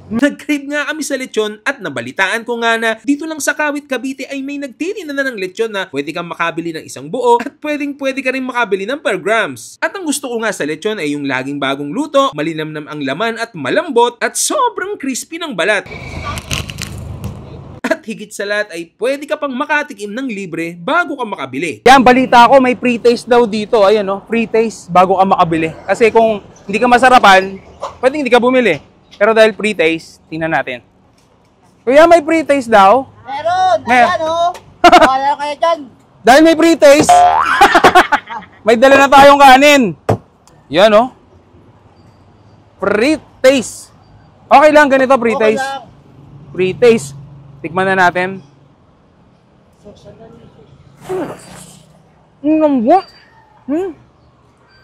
Nag-crave nga kami sa lechon at nabalitaan ko nga na dito lang sa Kawit, Cavite ay may nagtitinda na ng lechon na pwede kang makabili ng isang buo at pwede ka rin makabili ng per grams. At ang gusto ko nga sa lechon ay yung laging bagong luto, malinamnam ang laman at malambot at sobrang crispy ng balat. At higit sa lahat ay pwede ka pang makatikim ng libre bago ka makabili. Yan, balita ko may pre-taste daw dito. Ayan o, pre-taste bago ka makabili. Kasi kung hindi ka masarapan, pwede hindi ka bumili. Pero dahil pre-taste, tingnan natin. Kuya, may pre-taste daw? Meron! Ayan o! Wala kayo dyan! Dahil may pre-taste, may dala na tayong kanin. Yan o. Pre-taste. Okay lang, ganito pre-taste. Pre-taste. Tikman na natin.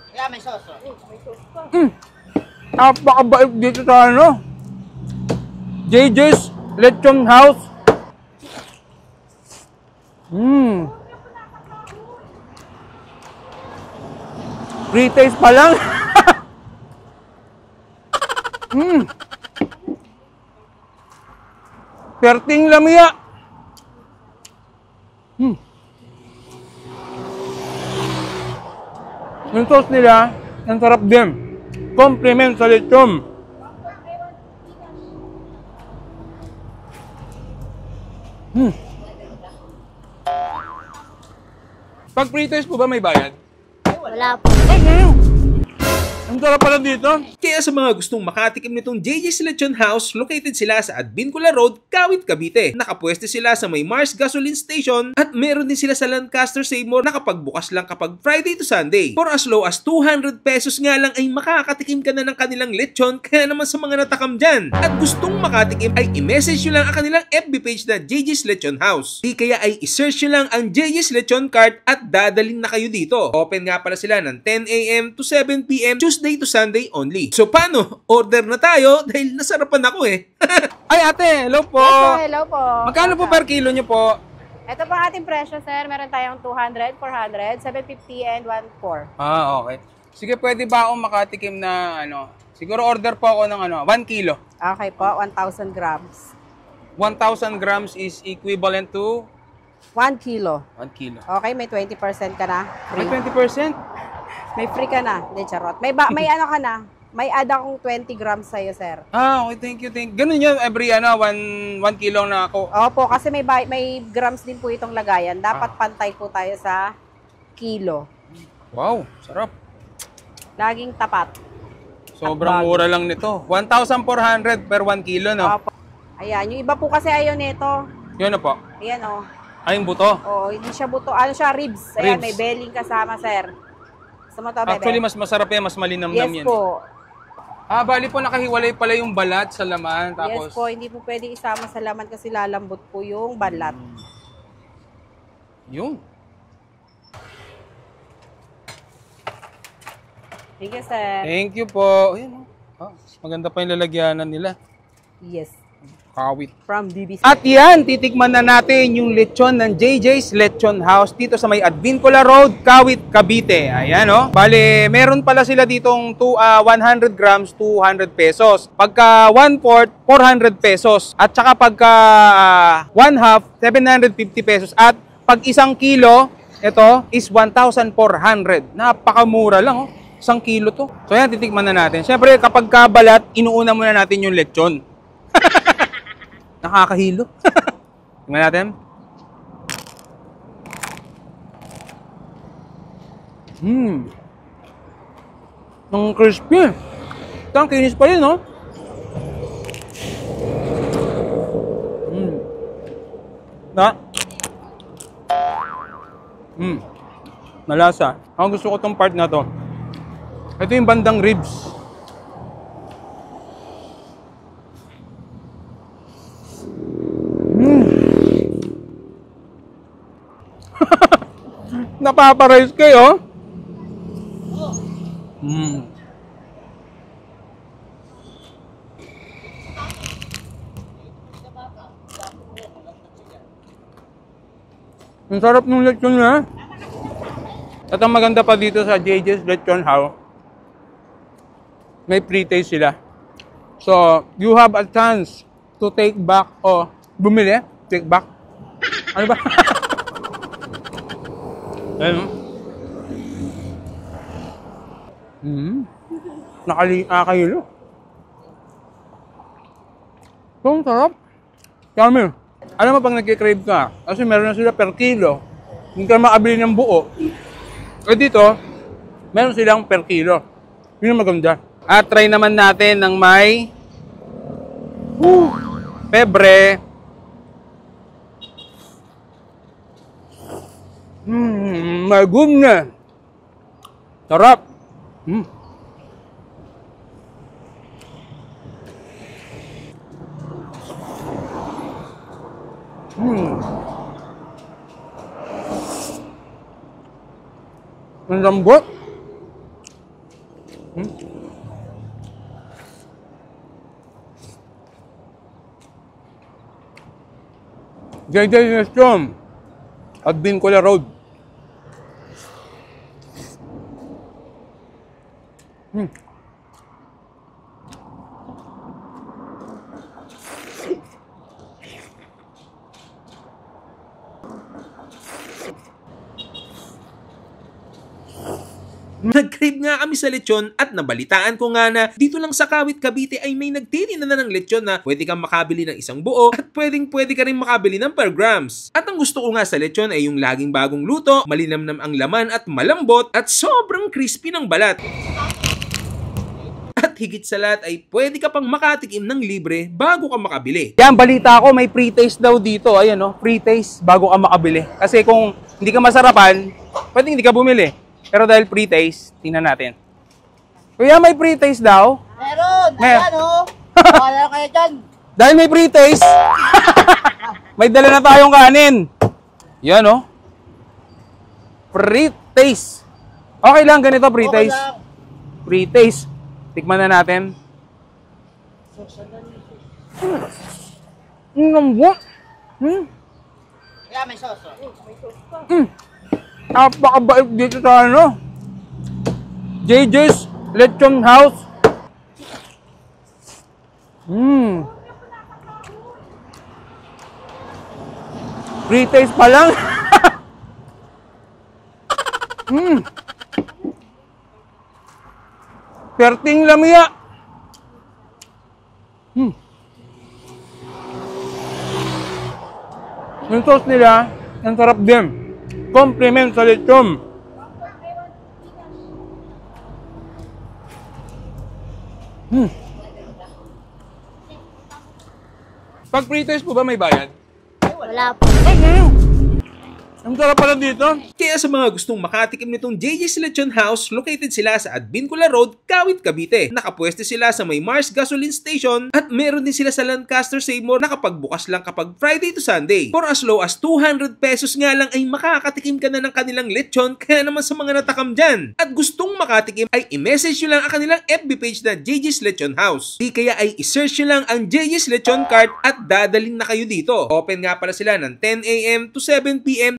Kaya may sauce. Napakabait dito sa ano, JJ's Lechon House. Pre-taste pa lang. Perting lamia. Yung sauce nila, ang sarap din. Compliment sa lechon. Pag pre-taste po ba may bayad? Wala po. Ang sarap pala dito. Kaya sa mga gustong makatikim nitong JJ's Lechon House, located sila sa Advincula Road, Kawit, Cavite. Nakapwesto sila sa may Mars Gasoline Station at meron din sila sa Lancaster Seymour na kapag bukas lang kapag Friday to Sunday. For as low as 200 pesos nga lang ay makakatikim ka na ng kanilang lechon, kaya naman sa mga natakam dyan. At gustong makatikim ay i-message nyo lang ang kanilang FB page na JJ's Lechon House. Di kaya ay i-search nyo lang ang JJ's Lechon Cart at dadalhin na kayo dito. Open nga pala sila ng 10 a.m. to 7 p.m. Tuesday to Sunday only. So paano? Order na tayo dahil nasarapan ako eh. Ay ate, hello po. Hello po. Magkano po per kilo nyo po? Ito po ang ating presyo, sir. Meron tayong 200, 400, 750, and 1.4. Ah, okay. Sige, pwede ba akong makatikim na ano? Siguro order po ako ng 1 kilo. Okay po, 1,000 grams. 1,000 grams is equivalent to 1 kilo. 1 kilo. Okay, may 20% ka na. May Free. 20%? May free ka na. Hindi, charot. May ano ka na. May add akong 20 grams sa'yo, sir. Ah, okay, thank you. Ganun yun, every 1 kilo na ako. Opo, kasi may grams din po itong lagayan. Dapat pantay po tayo sa kilo. Wow, sarap. Laging tapat. Sobrang mura lang nito. 1,400 per 1 kilo, no? Opo. Ayan, yung iba po kasi ayaw nito. Yun na po. Ayan, oh. Ay, yung buto. Oo, hindi siya buto. Ano siya, ribs. Ayan, Ribs. may belling kasama, sir. Gusto mo to, bebe? Actually, mas masarap yan, mas malinamnam Yes yan. po. Ah, bali po nakahiwalay pala yung balat sa laman. Tapos, Yes po, hindi po pwede isama sa laman kasi lalambot po yung balat. yun. Thank you, sir. Thank you po. Ayan, oh. Maganda pa yung lalagyanan nila. Yes. Kawit. From DBC. At yan, titikman na natin yung lechon ng JJ's Lechon House dito sa may Advincula Road, Kawit, Cavite. Ayan, oh. Bale, meron pala sila ditong 100 grams, 200 pesos. Pagka 1/4, 400 pesos. At saka pagka 1/2, 750 pesos. At pag 1 kilo, ito is 1,400. Napakamura lang, oh. 1 kilo to. So yan, titikman na natin. Siyempre, kapag kabalat, inuuna muna natin yung lechon. Nakakahilo. Tingnan natin. Ang crispy. Ito, ang kinis pa yun, no? Na? Malasa. Ang gusto ko tong part na to. Ito yung bandang ribs. Napaparize kayo. Ang sarap ng lechon niya. At ang maganda pa dito sa JJ's Lechon House, may pre-taste sila. So, you have a chance to take back o bumili, take back. Ano ba? Ayun. Nakahilo. So, ang sarap. Yummy. Alam mo pag nagkikrave ka, kasi meron na sila per kilo, hindi ka makabili ng buo. Eh dito, meron silang per kilo. Yun ang maganda. At try naman natin ng may pebre. My goodness. Sarap. Ang lambot. JJ Lechon at Bincula Road. Nag-crave nga kami sa lechon at nabalitaan ko nga na dito lang sa Kawit, Cavite ay may nagtitinda na ng lechon na pwede kang makabili ng isang buo at pwede ka rin makabili ng per grams. At ang gusto ko nga sa lechon ay yung laging bagong luto, malinamnam ang laman at malambot at sobrang crispy ng balat. At higit sa lahat ay pwede ka pang makatikim ng libre bago ka makabili. Yan, balita ko may pre-taste daw dito. Ayan o, pre-taste bago ka makabili. Kasi kung hindi ka masarapan, pwede hindi ka bumili. Pero dahil pre-taste, tingnan natin. Kuya, may pre-taste daw? Meron! Ayan o! Wala kayo dyan! Dahil may pre-taste, may dala na tayong kanin. Yan o. Pre-taste. Okay lang ganito, pre-taste. Okay lang. Pre-taste. Tikman na natin. Lambot. Kaya may sauce. Napakabait dito sa ano. JJ's Lechon House. Pre-taste pa lang. Perting lamia. Yung sauce nila, ang sarap din. Compliment sa lechon. Pag pre-taste po ba may bayad? Wala po. Ang sarap pala dito. Kaya sa mga gustong makatikim nitong JJ's Lechon House, located sila sa Advincula Road, Kawit, Cavite. Nakapwesto sila sa may Mars Gasoline Station at meron din sila sa Lancaster Seymour na kapagbukas lang kapag Friday to Sunday. For as low as 200 pesos nga lang ay makakatikim ka na ng kanilang lechon, kaya naman sa mga natakam dyan. At gustong makatikim ay i-message nyo lang ang kanilang FB page na JJ's Lechon House. Di kaya ay i-search nyo lang ang JJ's Lechon Cart at dadalhin na kayo dito. Open nga pala sila ng 10 AM to 7 PM